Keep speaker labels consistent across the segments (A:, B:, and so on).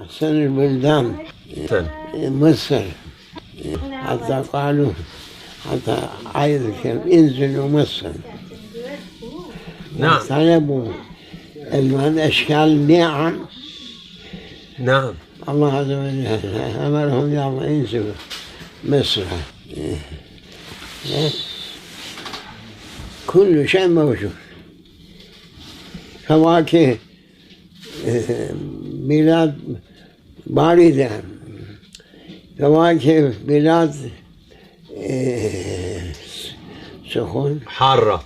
A: أحسن البلدان مصر، حتى قالوا حتى عايز ينزلوا مصر.
B: نعم.
A: طلبوا الوان أشكال نعم.
B: نعم.
A: الله عز وجل أمرهم يلا ينزلوا مصر. كل شيء موجود، فواكه، بلاد باردة، فواكه بلاد سخون
B: حارة.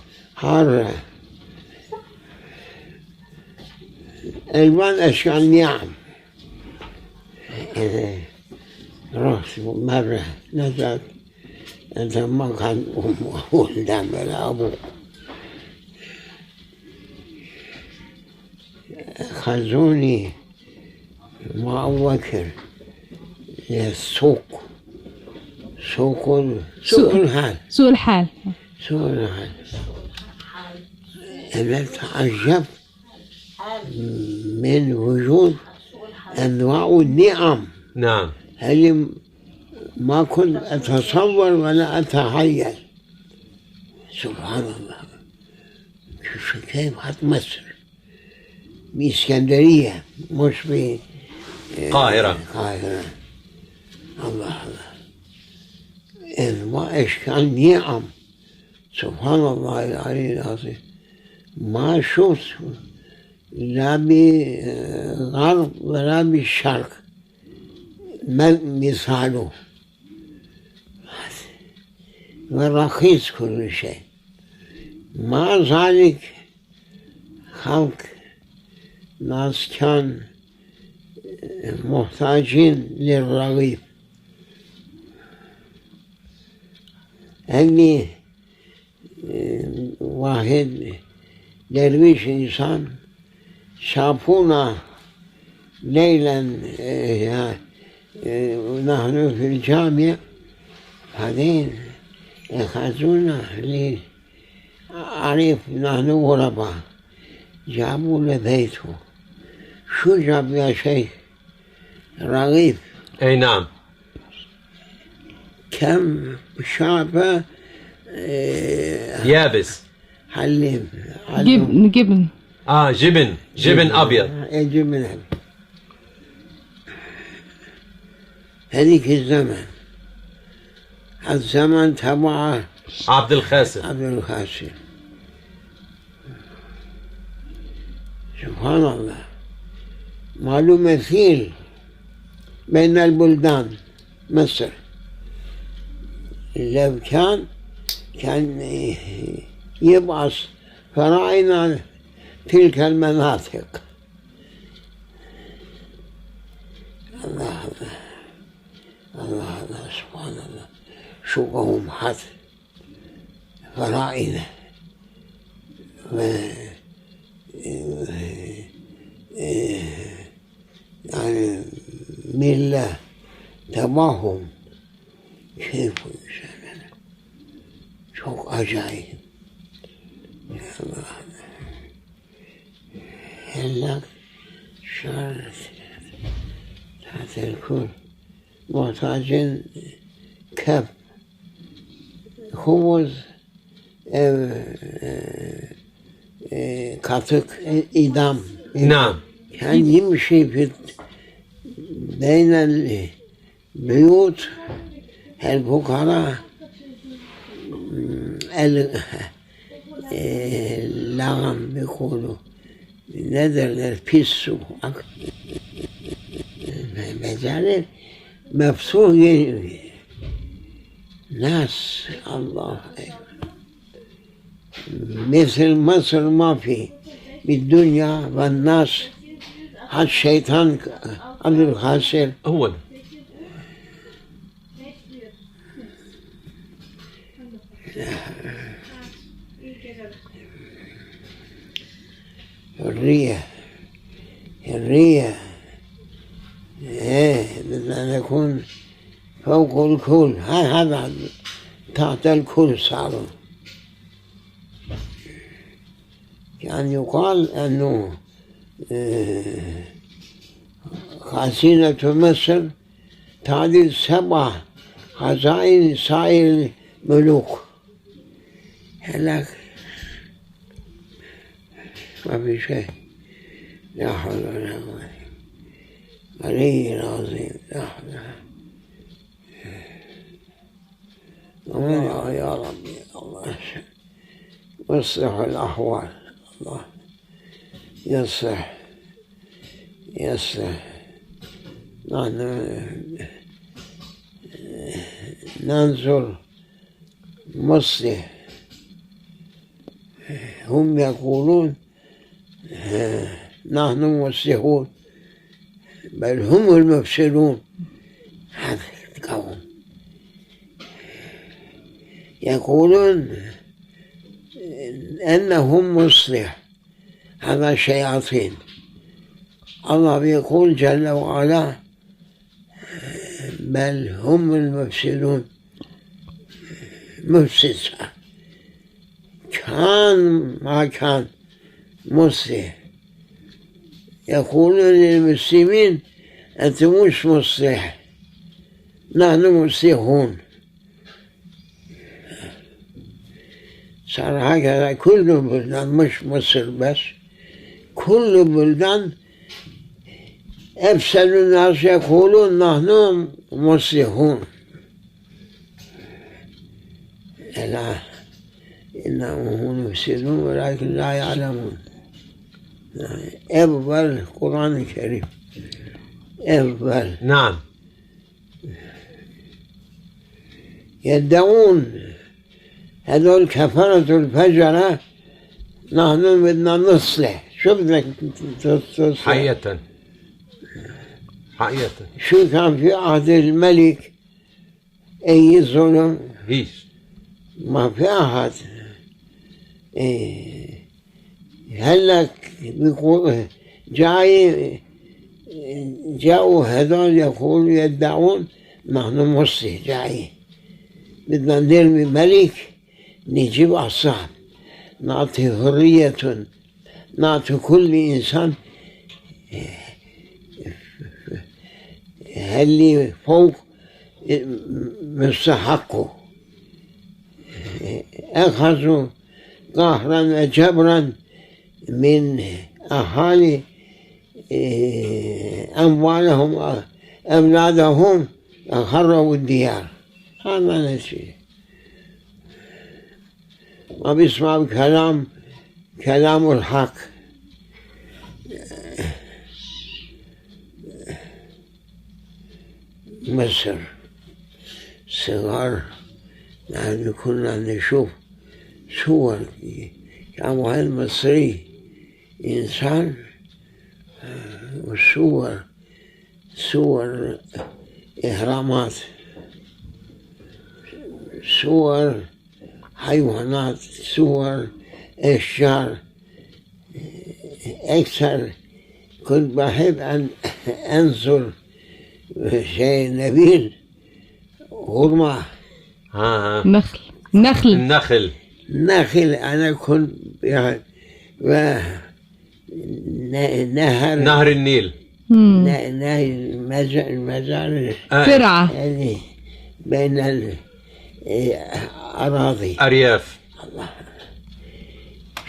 A: ألوان أشكال نعم. رحت مرة نزلت أنت ما كان ولدان ولا أبو، خزوني مع أبو بكر للسوق، سوق الحال. أنا تعجبت من وجود أنواع النعم.
B: نعم.
A: هل ما كنت أتصور ولا أتخيل. سبحان الله، كيف حتى مصر بإسكندرية مش
B: القاهرة.
A: الله أنواع أشكال نعم. سبحان الله العلي العظيم، ما شفت لا بغرب ولا بالشرق من مثاله، ورخيص كل شيء. مع ذلك خلق ناس كان محتاجين للرغيف. أني واحد درويش إنسان شافونا ليلا ونحن في الجامع، بعدين أخذونا عرف نحن غرباء، جابوا لبيته. شو جاب يا شيخ؟ رغيف.
B: أي نعم.
A: كم شعبة
B: يابس.
A: جبن.
B: جبن أبيض.
A: جبن أبيض. هذيك الزمن تبع
B: عبد الخاسر.
A: سبحان الله، ما له مثيل بين البلدان. مصر لو كان يبعث فراعنة تلك المناطق. الله سبحان الله، شوفهم حد فراعنة يعني ملة تبعهم كيف يسألنا، شو عجائب. يا الله هلك شارت تحت الكل محتاجين كب خبز كاتك إدام.
B: نعم.
A: كان يمشي بين البيوت الفقراء اللغم بيقولوا نذر البيسو بجانب مفتوح ناس. الله أكبر، مثل مصر ما في بالدنيا، والناس حتى الشيطان عبد الخاسر
B: هو
A: الرية بدنا نكون فوق الكل. هذا تحت الكل صاروا. كان يقال أنه خزينة مصر تعدل 7 خزائن سائر الملوك. هناك ما في شيء. لا حول ولا قوة. علي العظيم. لا حول. يا ربي الله يصلح الأحوال. الله يصلح نحن ننظر مصلح. هم يقولون نحن مصلحون، بل هم المفسدون. هذا القوم يقولون أنهم مصلح، هذا شياطين. الله يقول جل وعلا بل هم المفسدون. مفسد كان ما كان مصلح. يقولون للمسلمين أنتم مش مصلح، نحن مصلحون. صار هكذا كل بلدان، مش مصر بس، كل بلدان أفسد الناس يقولون نحن مصلحون. لا، إنهم هم مفسدون ولكن لا يعلمون. أفضل القرآن الكريم أفضل.
B: نعم.
A: يدعون هذول كفرة الفجرة نحن بدنا نصلح. شو بدك تصلح؟
B: حقيقة
A: شو كان في عهد الملك أي ظلم؟
B: هيش
A: ما في أحد. هلك بيقول جاءوا هذول يقولوا يدعون نحن مصلح جاي، بدنا نرمي ملك، نجيب أعصاب، نعطي حرية، نعطي كل إنسان اللي فوق مستحقه. أخذوا قهرا وجبرا من أهالي أموالهم أولادهم، خربوا الديار. هذا نشي ما بيسمعوا كلام الحق. مصر صغار، نحن كنا نشوف صور كان واحد مصري إنسان، وصور إهرامات، صور حيوانات، صور أشجار. أكثر كنت بحب أن أنظر شيء نبيل، غرمة،
B: النخل.
A: أنا كنت يعني نهر
B: النيل،
A: المجال
C: ترعة
A: يعني بين الأراضي،
B: أرياف.
A: الله،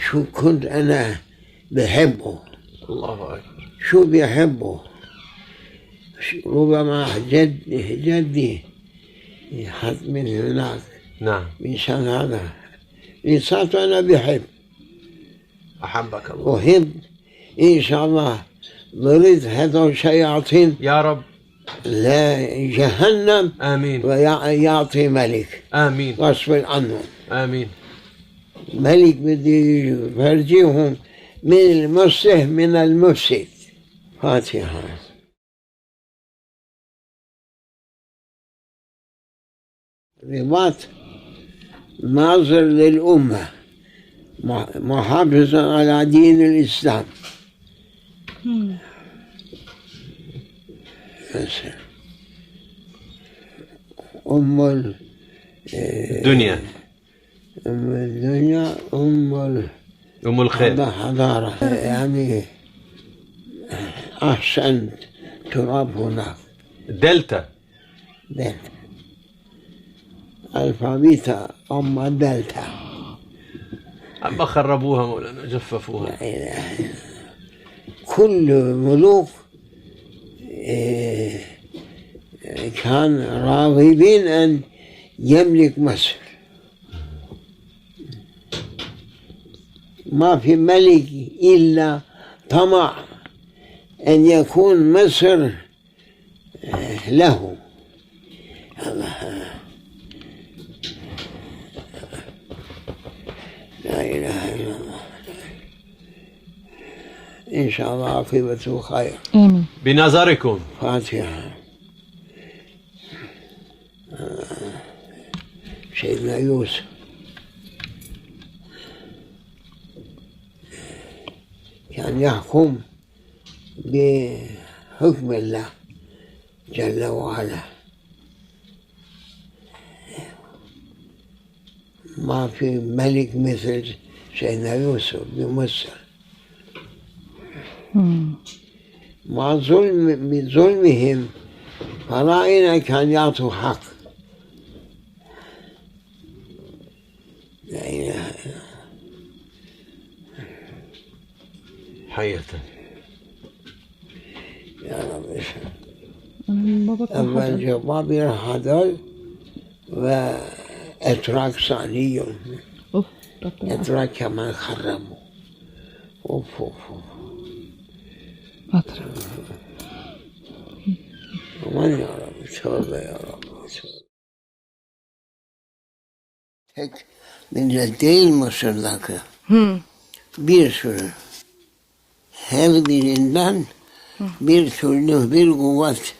A: شو كنت أنا بحبه.
B: الله أكبر.
A: شو بيحبه. ربما جدي حط من هناك.
B: نعم.
A: مشان هذا إنسان أنا بحب.
B: أحبك الله.
A: أحب إن شاء الله نريد هذول شياطين
B: يا رب
A: لا جهنم.
B: آمين.
A: ويعطي ملك.
B: آمين.
A: غصب عنهم.
B: آمين.
A: ملك بدي يفرجيهم من المصلح من المفسد. فاتحة. رباط ناظر للأمة، محافظا على دين الإسلام. أم
B: الدنيا،
A: أم
B: الخير،
A: حضارة، يعني أحسن تراب هناك
B: دلتا.
A: دلتا الفابيتا أما دلتا.
B: أما خربوها مولانا جففوها.
A: لا إله إلا الله. كل ملوك كان راغبين أن يملك مصر. ما في ملك إلا طمع أن يكون مصر له. الله. لا إله إلا الله. إن شاء الله عاقبته خير.
C: آمين.
B: بنظركم.
A: فاتحة. سيدنا يوسف كان يحكم بحكم الله جل وعلا. ما في ملك مثل سيدنا يوسف بمصر. مع بظلمهم فراعنة كان يعطوا حق. لا إله إلا الله.
B: حية.
A: يا رب اشهد.
C: بابا كان
A: أما
C: حضر.
A: الجبابرة هذول وأتراك ثانيهم.
C: أوف ربنا
A: أتراك كمان خربوا. أوف أوف أوف.
C: أطرى.
A: aman ya Rabbi, tövbe ya Rabbi, tövbe. Tek millet değil Mısır'daki. Bir sürü. Her birinden bir türlü bir kuvvet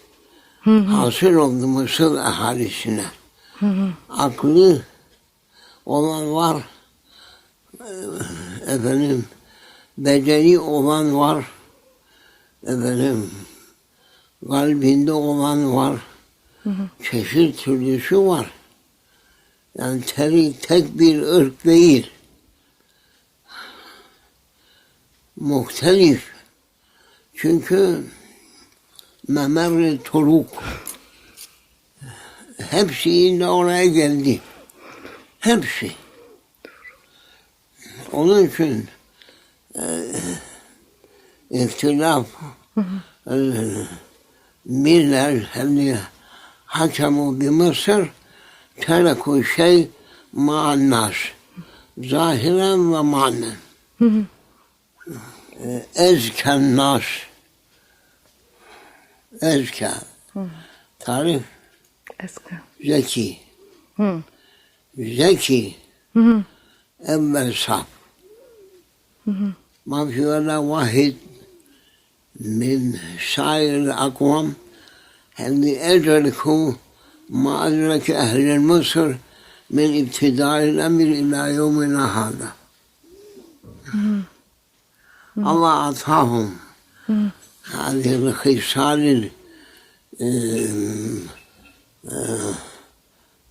A: hasıl oldu Mısır ahalisine. Aklı olan var, efendim, beceri olan var, efendim, kalbinde olan var, çeşit türlüsü var. Yani tek bir ırk değil. Muhtelif. Çünkü memer-i turuk hepsi yine oraya geldi. Hepsi. Onun için ihtilaf miller hem hakemu bi Mısır tereku şey ma'annas zahiren ve manen ezken nas ezken tarif
C: أذكى.
A: zeki zeki evvel saf ما في ولا واحد من سائر الأقوام اللي أدركوا ما أدرك أهل مصر من ابتداء الأمر إلى يومنا هذا. الله أعطاهم هذه الخصال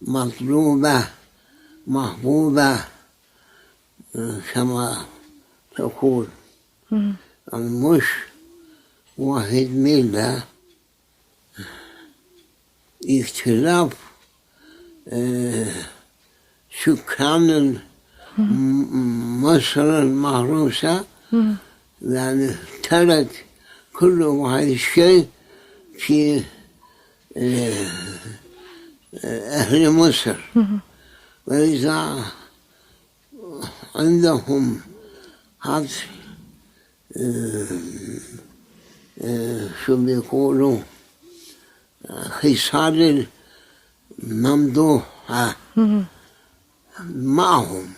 A: مطلوبة محبوبة كما تقول. مش واحد ملة اختلاف سكان مصر المعروسة يعني ترك كل واحد شيء في أهل مصر وإذا عندهم هذا شو بيقولوا خصال الممدوحة معهم.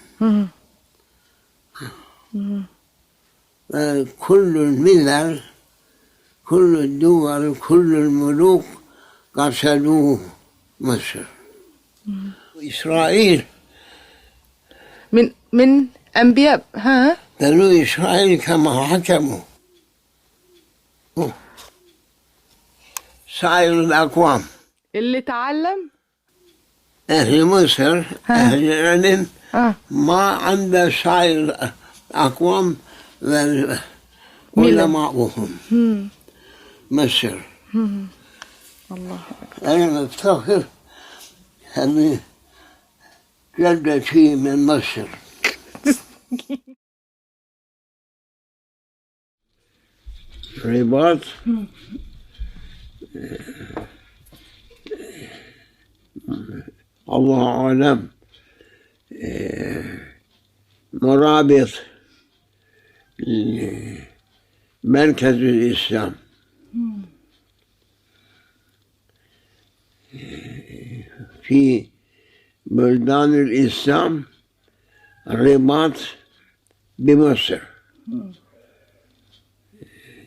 A: كل الملل كل الدول كل الملوك قصدوا مصر. إسرائيل
C: من أنبياء ها
A: بنو إسرائيل كما حكموا سائر الأقوام
C: اللي تعلم
A: أهل مصر أهل العلم ما عند سائر الأقوام وعلماؤهم مصر
C: الله أكبر.
A: أنا مفتخر أن جدتي من مصر. رباط الله أعلم مرابط مركز الإسلام في بلدان الإسلام، رباط بمصر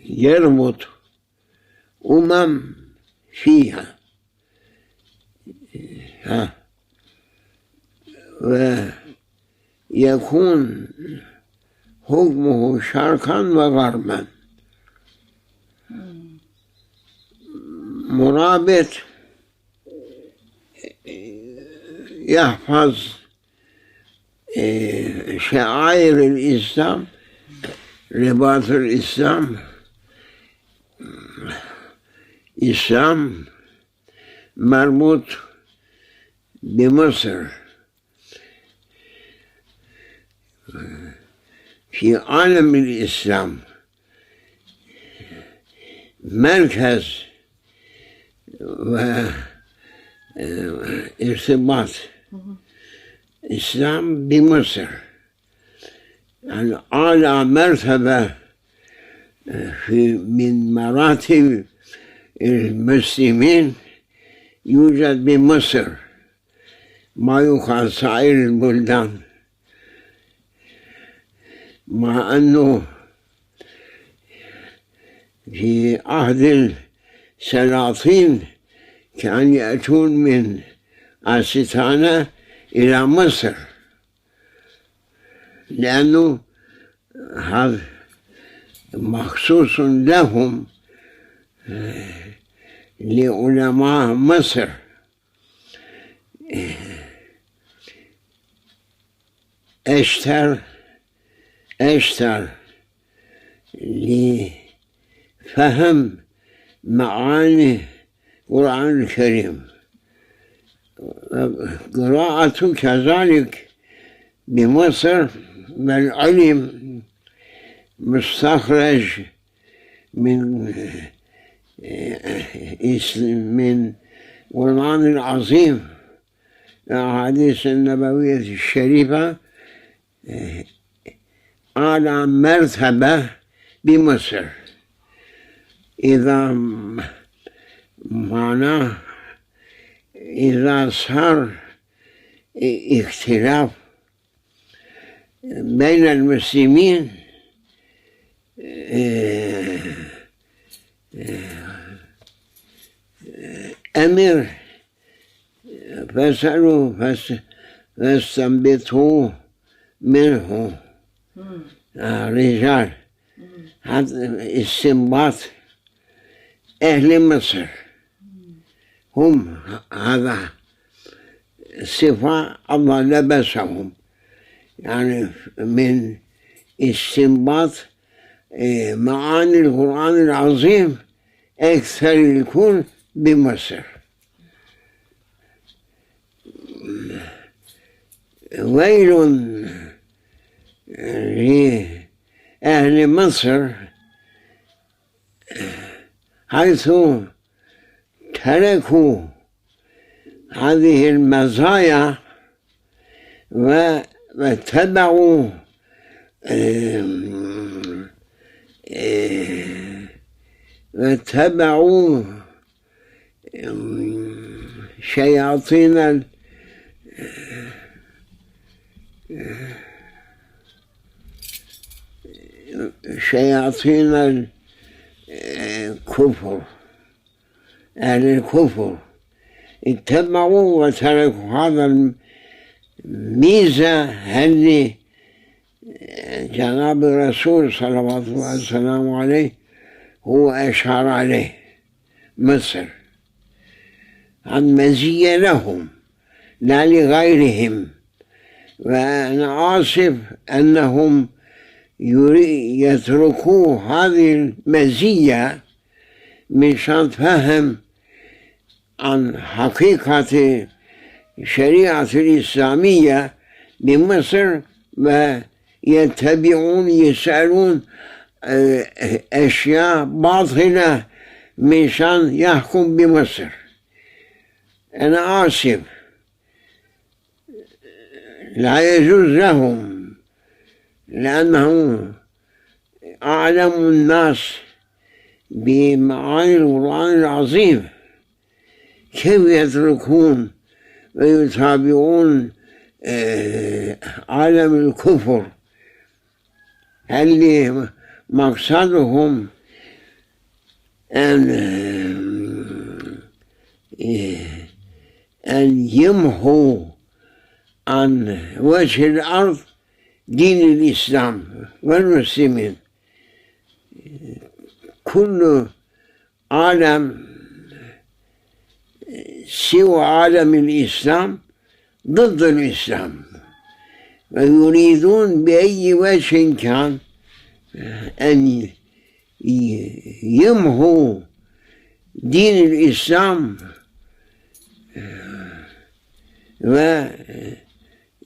A: يربط فيها ويكون حكمه شرقا وغربا. مرابط يحفظ شعائر الإسلام، رباط الإسلام، إسلام مربوط بمصر. في عالم الإسلام مركز وارتباط إسلام بمصر، يعني أعلى مرتبة من مراتب المسلمين يوجد بمصر، ما يقال سائر البلدان، مع أنه في عهد السلاطين كان يأتون من أستانة إلى مصر، لأنه هذا مخصوص لهم لعلماء مصر. أشتر لفهم معاني القرآن الكريم. قراءة كذلك بمصر، والعلم مستخرج من القرآن العظيم، الأحاديث النبوية الشريفة، أعلى مرتبة بمصر. إذا معناه إذا صار اختلاف بين المسلمين أمر فاسألوا فاستنبطوا منه رجال، هذا استنباط أهل مصر، هم هذا صفة الله لبسهم، يعني من استنباط معاني القرآن العظيم أكثر يكون بمصر. ويل لأهل مصر حيث تركوا هذه المزايا واتبعوا شياطين الكفر، أهل الكفر اتبعوا وتركوا هذا الميزة اللي جناب الرسول صلوات الله وسلامه عليه هو أشار عليه. مصر عن مزية لهم لا لغيرهم، وأنا آسف أنهم يتركوا هذه المزية مشان فهم عن حقيقة الشريعة الإسلامية بمصر، ويتبعون يسألون أشياء باطلة مشان يحكم بمصر. أنا آسف، لا يجوز لهم، لأنهم أعلم الناس بمعاني القرآن العظيم. كيف يتركون ويتابعون عالم الكفر اللي مقصدهم أن يمحوا عن وجه الأرض دين الإسلام والمسلمين. كل عالم سوى عالم الإسلام ضد الإسلام، ويريدون بأي وجه كان أن يمحوا دين الإسلام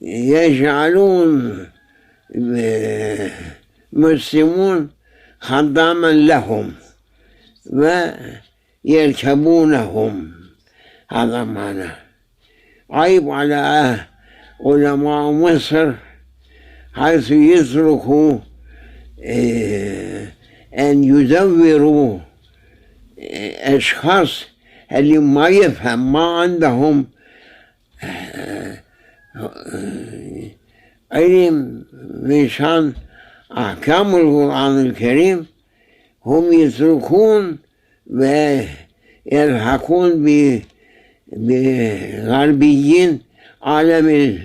A: ويجعلون مسلمون خداما لهم ويركبونهم. هذا معنى. عيب على علماء مصر حيث يتركوا أن يدوروا أشخاص اللي ما يفهم، ما عندهم علم مشان أحكام القرآن الكريم، هم يتركون ويلحقون بغربيين عالم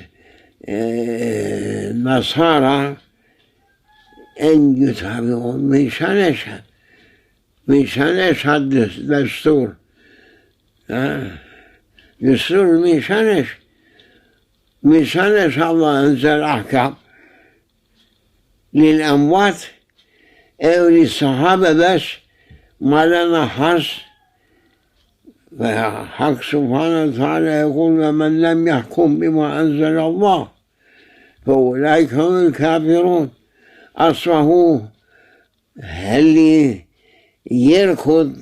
A: النصارى أن يتابعون مشان يشهد دستور. دستور مشان الله أنزل أحكام للأموات أو للصحابة بس، ما لنا حظ. فحق سبحانه وتعالى يقول: ومن لم يحكم بما أنزل الله فأولئك هم الكافرون. أصبحوا اللي يركض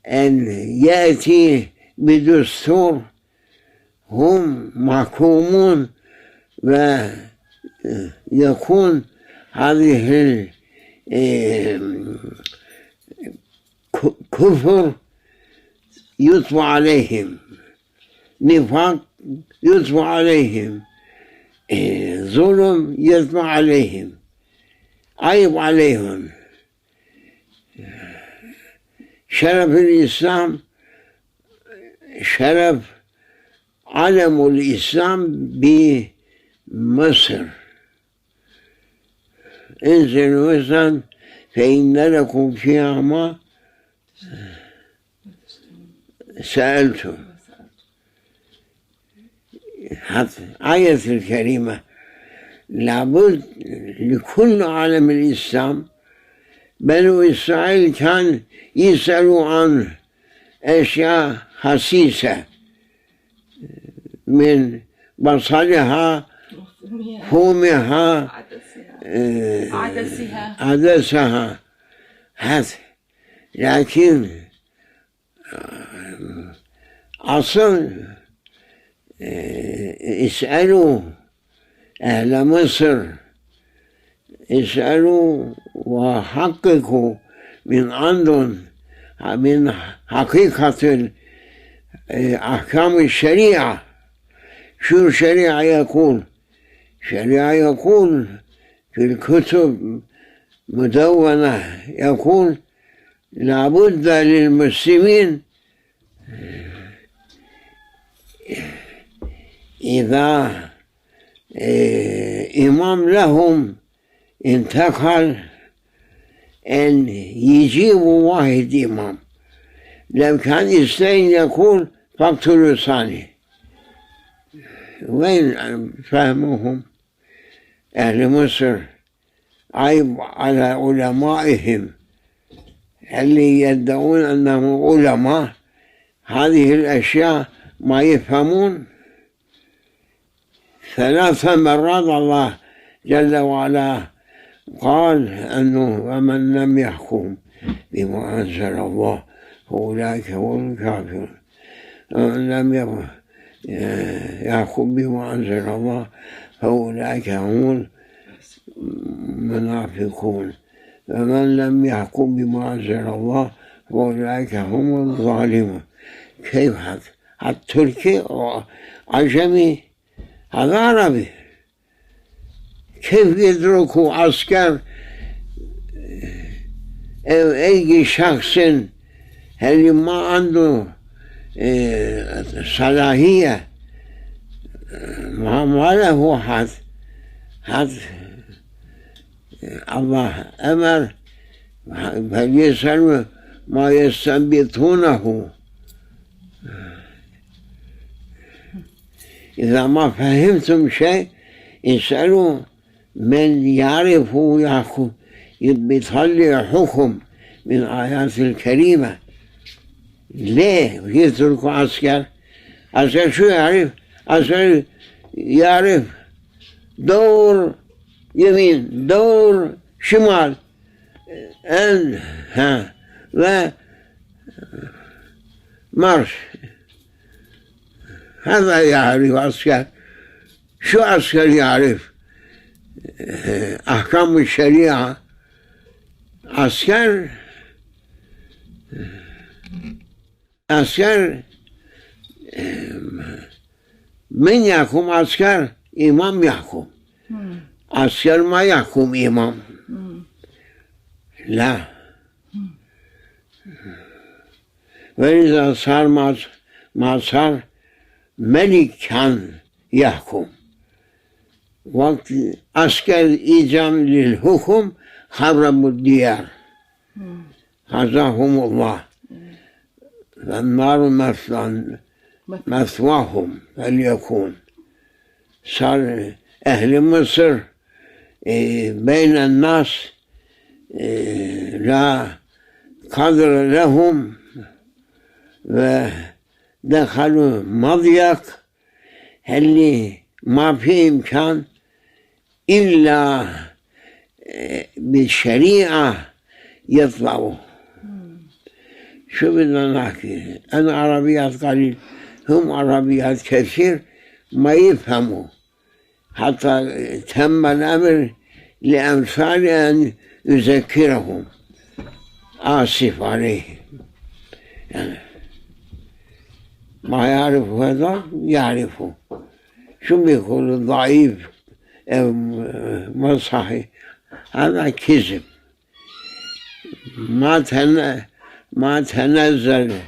A: أن يأتي بدستور هم محكومون، ويكون هذه كفر يطبع عليهم، نفاق يطبع عليهم، ظلم يطبع عليهم، عيب عليهم. شرف الإسلام، شرف علم الإسلام بمصر. انزلوا مصرا فإن لكم فيها ما سألتم. آية الكريمة لابد لكل عالم الإسلام. بنو إسرائيل كان يسألوا عن أشياء حسيسة من بصلها، فومها، عدسها، هذا. لكن أصلا اسألوا أهل مصر، اسألوا وحققوا من عندهم من حقيقة أحكام الشريعة. شو الشريعة يقول؟ الشريعة يقول في الكتب مدونة، يقول لابد للمسلمين إذا إمام لهم انتقل أن يجيبوا واحد إمام. لو كان اثنين يقول فاقتلوا الثاني. وين فهمهم أهل مصر؟ عيب على علمائهم اللي يدعون أنهم علماء هذه الأشياء ما يفهمون. 3 مرات الله جل وعلا قال أنه ومن لم يحكم بما أنزل الله فأولئك هم الكافرون، ومن لم يحكم بما أنزل الله فأولئك هم المنافقون، ومن لم يحكم بما أنزل الله فأولئك هم الظالمون. كيف هذا؟ التركي عجمي، هذا عربي. كيف يدركوا عسكر أو أي شخص اللي ما عنده صلاحية، ما له حد الله أمر فليسألوا ما يستنبطونه. إذا ما فهمتم شيء اسألوا من يعرف ويحكم، بيطلع حكم من آيات الكريمة. ليه يتركوا عسكر؟ عسكر شو يعرف؟ عسكر يعرف دور يمين دور شمال و مارش، هذا يعرف عسكر. شو عسكر يعرف؟ أحكام الشريعة. عسكر من يحكم عسكر؟ إمام يحكم. عسكر ما يحكم إمام، لا. وإذا صار ما صار ملك كان يحكم. وقت عسكر إيجام للحكم خربوا الديار، خزاهم الله. فالنار مثواهم فليكون. صار أهل مصر بين الناس لا قدر لهم، ودخلوا مضيق اللي ما في إمكان إلا بالشريعة يطلعوا. شو بدنا نحكي؟ أنا عربيات قليل، هم عربيات كثير ما يفهموا. حتى تم الأمر لأمثال أن يذكرهم. آسف عليه، يعني ما يعرف هذا يعرفه. شو بيقول ضعيف أو ما صحيح؟ هذا كذب. ما تنزل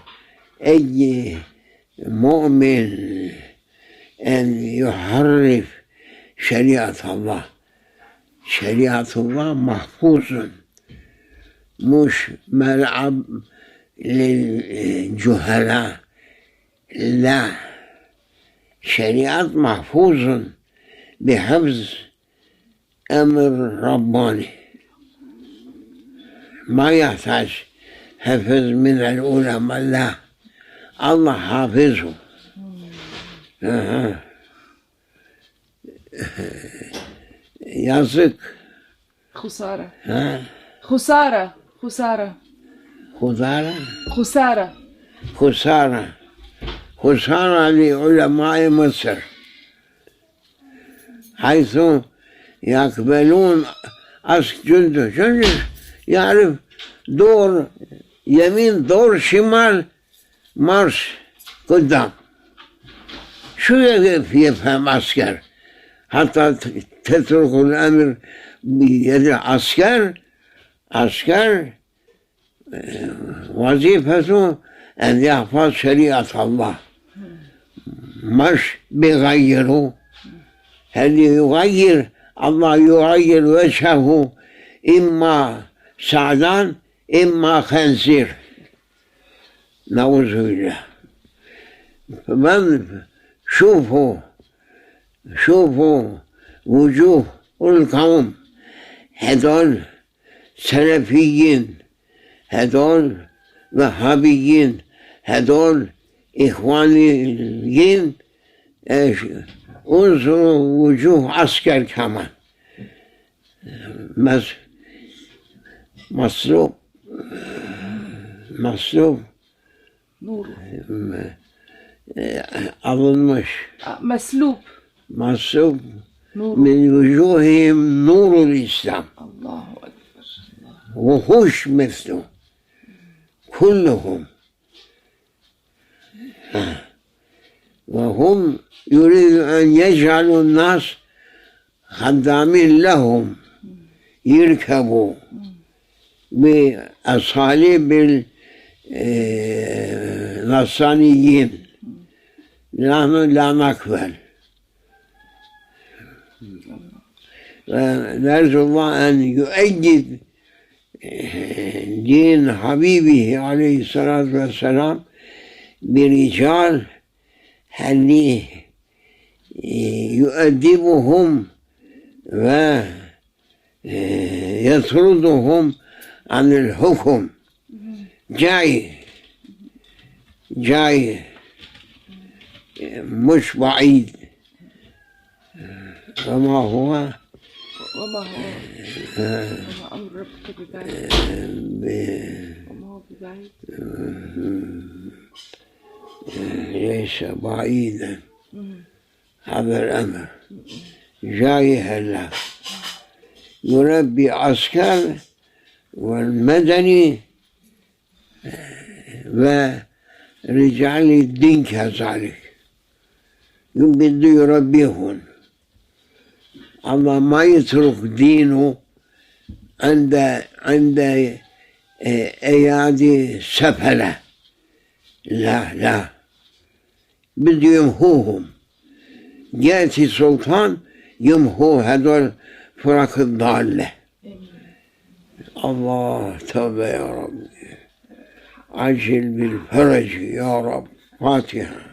A: أي مؤمن أن يحرف شريعة الله. شريعة الله محفوظ، مش ملعب للجهلاء، لا. شريعة محفوظ بحفظ أمر رباني، ما يحتاج حفظ من العلماء، لا، الله حافظه. يصدق.
C: خسارة.
A: خسارة لعلماء مصر، حيث يقبلون جنده يعرف دور يمين دور شمال مارش قدام. شو يفهم عسكر حتى تترك الأمر بيد العسكر؟ عسكر وظيفته أن يحفظ شريعة الله، مش بيغيره. هل يغير الله يغير وجهه، إما سعدان إما خنزير، نعوذ بالله. فمن شوفوا وجوه القوم هذول سلفيين هدول وهابيين، هدول إخوانيين. انظروا وجوه عسكر كمان مصلوب
C: نوره.
A: أظن مش
C: مسلوب.
A: مصلوب
C: نوره.
A: من وجوههم نور الإسلام،
C: الله أكبر.
A: وحوش مثله كلهم، وهم يريدوا أن يجعلوا الناس خدامين لهم، يركبوا بأساليب النصرانيين. نحن لا نقبل، نرجو الله أن يؤيد دين حبيبه عليه الصلاة والسلام برجال اللي يؤدبهم ويطردهم عن الحكم. جاي مش بعيد. وما هو أمر ربك ببعيد، وما هو ببعيد، ليس بعيدا هذا الأمر. جاي هلا يربي عسكر والمدني ورجال الدين كذلك، بده يربيهم. الله ما يترك دينه عند أيادي سفلة، لا بده يمحوهم. يأتي سلطان يمحو هذول فرق الضالة. الله توبة يا رب، عجل بالفرج يا رب. فاتحة.